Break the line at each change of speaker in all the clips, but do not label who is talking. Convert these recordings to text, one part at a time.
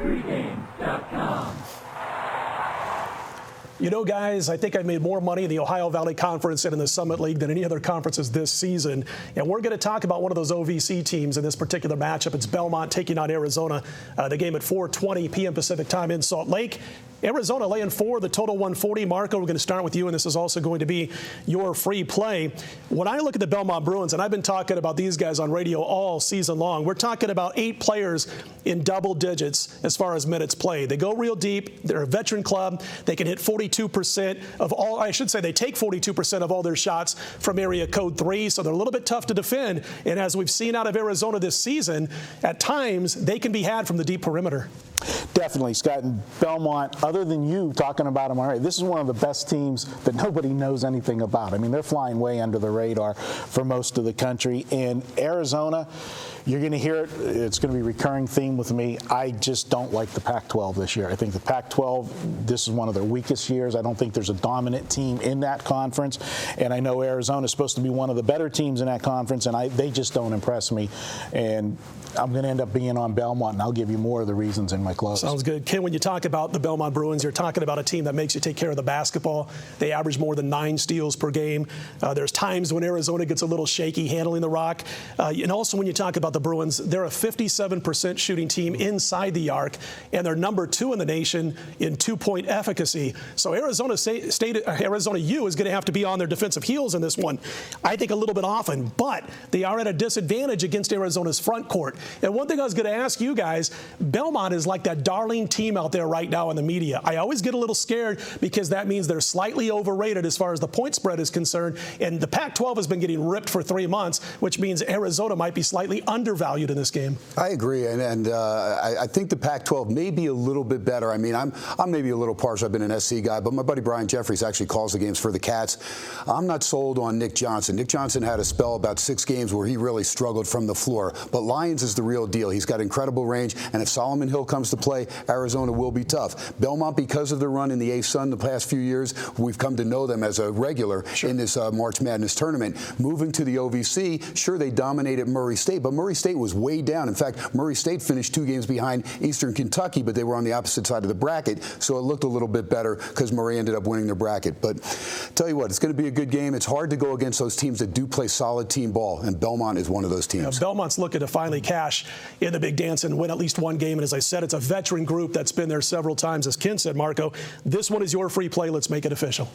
Pregame.com.
You know, guys, I think I made more money in the Ohio Valley Conference and in the Summit League than any other conferences this season. And we're going to talk about one of those OVC teams in this particular matchup. It's Belmont taking on Arizona. The game at 4:20 p.m. Pacific time in Salt Lake. Arizona laying 4, the total 140. Marco, we're going to start with you, and this is also going to be your free play. When I look at the Belmont Bruins, and I've been talking about these guys on radio all season long, we're talking about 8 players in double digits as far as minutes played. They go real deep. They're a veteran club. They can hit 42% of all, I should say they take 42% of all their shots from area code 3, so they're a little bit tough to defend. And as we've seen out of Arizona this season, at times they can be had from the deep perimeter.
Definitely, Scott. And Belmont, other than you talking about them already, this is one of the best teams that nobody knows anything about. I mean, they're flying way under the radar for most of the country. And Arizona, you're going to hear it. It's going to be a recurring theme with me. I just don't like the Pac-12 this year. I think the Pac-12, this is one of their weakest years. I don't think there's a dominant team in that conference. And I know Arizona is supposed to be one of the better teams in that conference, and they just don't impress me. And I'm going to end up being on Belmont, and I'll give you more of the reasons in my close.
Sounds good. Ken, when you talk about the Belmont Bruins, you're talking about a team that makes you take care of the basketball. They average more than 9 steals per game. There's times when Arizona gets a little shaky handling the rock. And also when you talk about the Bruins, they're a 57% shooting team inside the arc, and they're number 2 in the nation in 2-point efficacy. So Arizona U is going to have to be on their defensive heels in this one, I think a little bit often, but they are at a disadvantage against Arizona's front court. And one thing I was going to ask you guys, Belmont is like that darling team out there right now in the media. I always get a little scared because that means they're slightly overrated as far as the point spread is concerned. And the Pac-12 has been getting ripped for 3 months, which means Arizona might be slightly undervalued in this game.
I agree, and I think the Pac-12 may be a little bit better. I mean, I'm maybe a little partial. I've been an SC guy, but my buddy Brian Jeffries actually calls the games for the Cats. I'm not sold on Nick Johnson. Nick Johnson had a spell about 6 games where he really struggled from the floor, but Lyons is the real deal. He's got incredible range, and if Solomon Hill comes to play, Arizona will be tough. Belmont, because of the run in the A-Sun the past few years, we've come to know them as a regular in this March Madness tournament. Moving to the OVC, sure, they dominated Murray State, but Murray State was way down. In fact, Murray State finished 2 games behind Eastern Kentucky, but they were on the opposite side of the bracket, so it looked a little bit better because Murray ended up winning their bracket. But tell you what, it's going to be a good game. It's hard to go against those teams that do play solid team ball, and Belmont is one of those teams.
Belmont's looking to finally cash in the big dance and win at least one game. And as I said, it's a veteran group that's been there several times. As Ken said, Marco, this one is your free play. Let's make it official.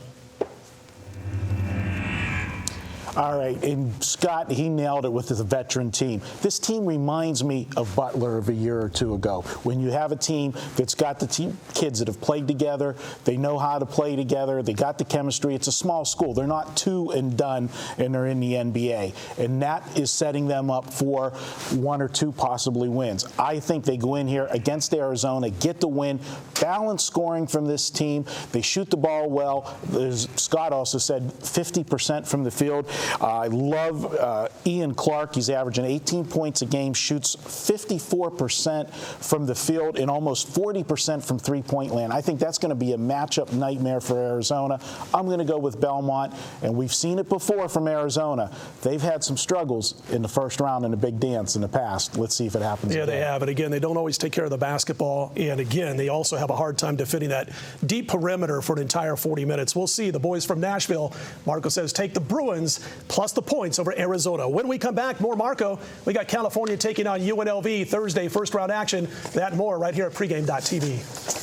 All right, and Scott, he nailed it with his veteran team. This team reminds me of Butler of a year or 2 ago. When you have a team that's got the kids that have played together, they know how to play together, they got the chemistry. It's a small school. They're not 2 and done, and they're in the NBA. And that is setting them up for 1 or 2 possibly wins. I think they go in here against Arizona, get the win, balance scoring from this team. They shoot the ball well. As Scott also said, 50% from the field. I love Ian Clark. He's averaging 18 points a game, shoots 54% from the field and almost 40% from three-point land. I think that's going to be a matchup nightmare for Arizona. I'm going to go with Belmont, and we've seen it before from Arizona. They've had some struggles in the first round in the big dance in the past. Let's see if it happens again.
They have. And again, they don't always take care of the basketball. And again, they also have a hard time defending that deep perimeter for an entire 40 minutes. We'll see. The boys from Nashville, Marco says, take the Bruins plus the points over Arizona. When we come back, more Marco. We got California taking on UNLV Thursday, first round action. That and more right here at pregame.tv.